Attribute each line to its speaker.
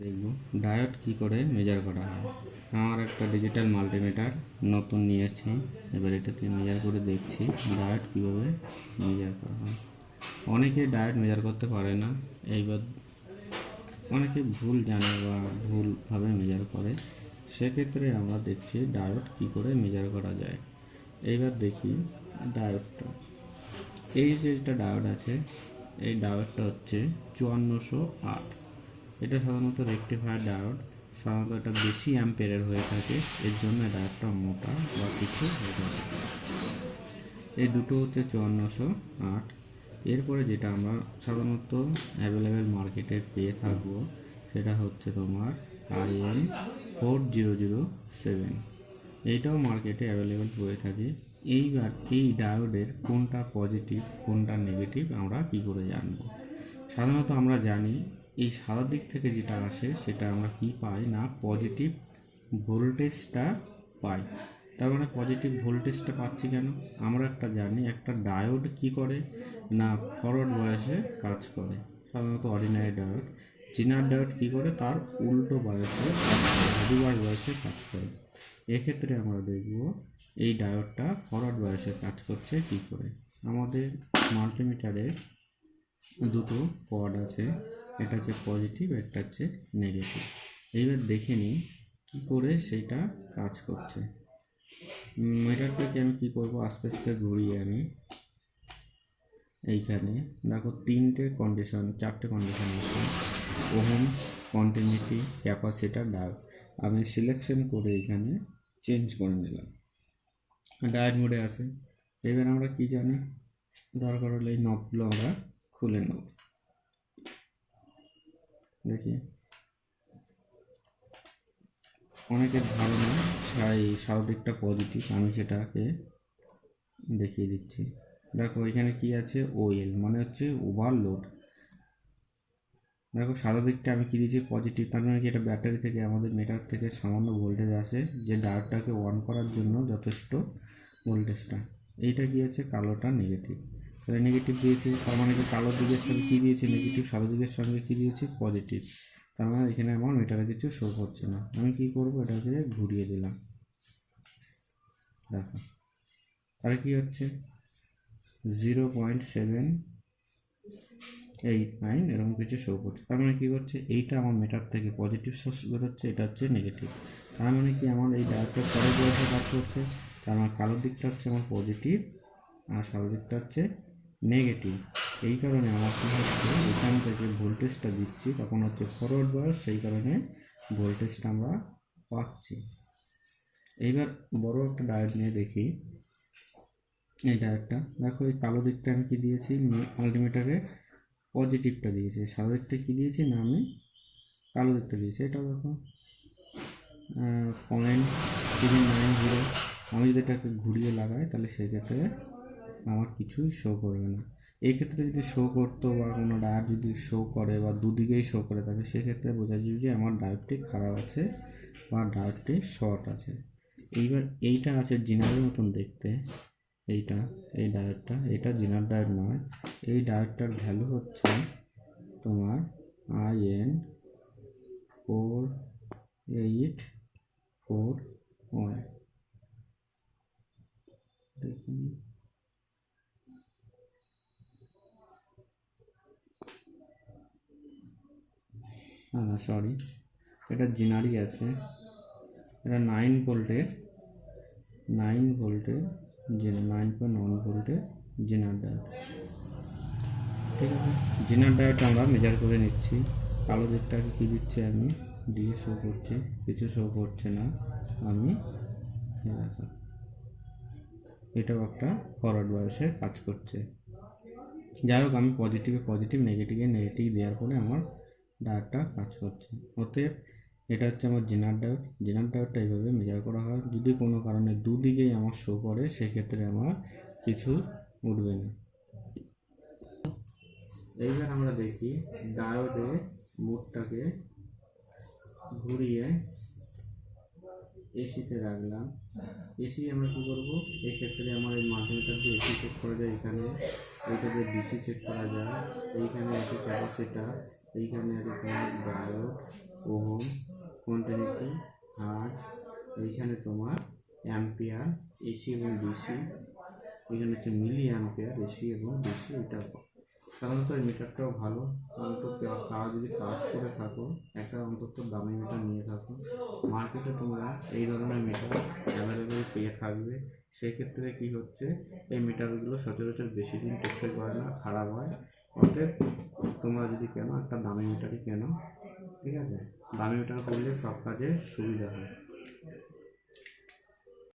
Speaker 1: দেখব ডায়োড কি করে মেজার করা হয়। আমার একটা ডিজিটাল মাল্টিমিটার নতুন নিয়ে এসেছি, এবার এটাতে মেজার করে দেখছি ডায়োড কীভাবে মেজার করা হয়। অনেকে ডায়োড মেজার করতে পারে না, এইবার অনেকে ভুল জানে বা ভুলভাবে মেজার করে, সেক্ষেত্রে আমরা দেখছি ডায়োড কি করে মেজার করা যায়। এইবার দেখি ডায়োডটা, এই যে একটা ডায়োড আছে, এই ডায়োডটা হচ্ছে 5408। এটা সাধারণত রেকটিফায়ার ডায়োড, সাধারণত এটা বেশি অ্যাম্পিয়ারের হয়ে থাকে, এর জন্য ডায়োডটা মোটা বা কিছু হয়ে থাকে। এই দুটো হচ্ছে 5408। এরপরে যেটা আমরা সাধারণত অ্যাভেলেবেল মার্কেটে পেয়ে থাকবো সেটা হচ্ছে তোমার IN4007। এইটাও মার্কেটে অ্যাভেলেবেল হয়ে থাকে। এইবার এই ডায়োডের কোনটা পজিটিভ কোনটা নেগেটিভ আমরা কী করে জানবো? সাধারণত আমরা জানি এই সাদা দিক থেকে যেটা আসে সেটা আমরা কি পাই না, পজিটিভ ভোল্টেজটা পাই। তার মানে পজিটিভ ভোল্টেজটা পাচ্ছি কেন? আমরা একটা জানি একটা ডায়োড কি করে না, ফরওয়ার্ড বায়াসে কাজ করে। সাধারণত অর্ডিনারি ডায়োড, জিনার ডায়োড কি করে, তার উল্টো বায়াসে রিভার্স বায়াসে কাজ করে। এক্ষেত্রে আমরা দেখব এই ডায়োডটা ফরওয়ার্ড বায়াসে কাজ করছে কি করে। আমাদের মাল্টিমিটারে দুটো পড আছে, এটা হচ্ছে পজিটিভ, একটা হচ্ছে নেগেটিভ। এইবার দেখে নিই কী করে সেটা কাজ করছে। মিটারটাকে আমি কী করবো, আস্তে আস্তে ঘুরিয়ে আমি এইখানে দেখো চারটে কন্ডিশন আছে: ওহমস, কন্টিনিউটি, ক্যাপাসিটার, ডায়োড। আমি সিলেকশন করে এখানে চেঞ্জ করে নিলাম, ডায়োড মোডে আছে। এবার আমরা কি জানি, দরকার হলে এই নবগুলো আমরা খুলে নেব। দেখি অনেকের ধারণা সাদা দিকটা পজিটিভ, আমি সেটাকে দেখিয়ে দিচ্ছি। দেখো এখানে কি আছে, ওএল মানে হচ্ছে ওভারলোড। দেখো সাদা দিকটা আমি কি দিয়েছি পজিটিভ, তার মানে কি এটা ব্যাটারি থেকে আমাদের মিটার থেকে সামান্য ভোল্টেজ আসে যে ডায়োডটাকে অন করার জন্য যথেষ্ট ভোল্টেজটা। এইটা কি আছে, কালোটা নেগেটিভ। তাহলে নেগেটিভ দিয়েছি, তার মানে কি কালো দিকের সঙ্গে কী দিয়েছি নেগেটিভ, সাদা দিকের সঙ্গে কী দিয়েছি পজিটিভ। তার মানে এখানে আমার মিটারে কিছু শো করছে না। আমি কি করব, এটাকে ঘুরিয়ে দিলাম। দেখো আর কি হচ্ছে 0.789 এরকম কিছু শো করছে। তার মানে কী করছে, এইটা আমার মিটার থেকে পজিটিভ সোর্স বেরোচ্ছে, এটা হচ্ছে নেগেটিভ। তার মানে কি আমার এই ডায়োডটা পরের বয়সে কাজ করছে। তার মানে কালো দিকটা হচ্ছে আমার পজিটিভ আর সাদা দিকটা হচ্ছে নেগেটিভ। এই কারণে আমার কী হচ্ছে, এখান থেকে ভোল্টেজটা দিচ্ছি তখন হচ্ছে ফরওয়ার্ড বয়স, সেই কারণে ভোল্টেজটা আমরা পাচ্ছি। এইবার বড় একটা ডায়োড নিয়ে দেখি। এই ডায়োডটা দেখো, এই কালো দিকটা আমি কি দিয়েছি, মাল্টিমিটারে পজিটিভটা দিয়েছি, সাদা দিকটা কী দিয়েছি না, আমি কালো দিকটা দিয়েছি। এটা দেখো 0.390। আমি যদি এটাকে ঘুরিয়ে লাগাই তাহলে সেক্ষেত্রে আমার কিছুই শো করবে না। এই ক্ষেত্রে যদি শো করতো বা কোনো ডায়োড যদি শো করে বা দুদিকেই শো করে থাকে, সেক্ষেত্রে বোঝা যাবে যে আমার ডায়োডটি খারাপ আছে বা ডায়োডটি শর্ট আছে। এইবার এইটা আছে জিনারের মতন দেখতে, এই ডায়োডটা, এটা জিনার ডায়োড নয়। এই ডায়োডটার ভ্যালু হচ্ছে তোমার IN4841। দেখুন সরি, এটা জিনারই আছে। এটা 9 ভোল্টের 9.1 ভোল্টের জিনার ডায়োড। ঠিক আছে, জিনার ডায়োডটা আমরা মেজার করে নিচ্ছি। কালো দিকটাকে কী দিচ্ছি, আমি দিয়ে শো করছি, কিছু শো করছে না। আমি এটাও একটা ফরওয়ার্ড বায়াসে কাজ করছে। যাই হোক, আমি পজিটিভে পজিটিভ, নেগেটিভে নেগেটিভ দেওয়ার পরে আমার ডায়োডটা কাজ করছে। অতএব এটা হচ্ছে আমার জিনার ডায়োড। জিনার ডায়োডটা এইভাবে মেজার করা হয়। যদি কোনো কারণে দুদিকেই আমার শো করে, সেক্ষেত্রে আমার কিছু উঠবে না। এইবার আমরা দেখি ডায়োডে মোডটাকে ঘুরিয়ে এসিতে রাখলাম। এসি আমরা কী করবো, এক্ষেত্রে আমার এই মাল্টিমিটার দিয়ে এসি চেক করা যায়, এখানে এইটাতে ডিসি চেক করা যায়, এইখানে আছে ক্যাপাসিটার, এইখানে আছে তোমার ডায়োড, ওহম, কোয়ান্টিটি, হার্জ, এইখানে তোমার অ্যাম্পিয়ার, এসি এবং ডিসি, এখানে হচ্ছে মিলি অ্যাম্পিয়ার এসি এবং ডিসি। এটা সাধারণত এই মিটারটাও ভালো, অন্তত কাজ যদি কাজ করে থাকো একটা অন্তত দামি মিটার নিয়ে থাকো। মার্কেটে তোমরা এই ধরনের মিটার অ্যাভেলেবেল পেয়ে থাকবে। সেক্ষেত্রে কি হচ্ছে, এই মিটারগুলো সচরাচর বেশি দিন টেকসই করে না, খারাপ হয়। অতএব তোমরা যদি কেনো একটা দামি মিটারই কেনো, ঠিক আছে? দামি মিটার করলে সব কাজে সুবিধা হয়।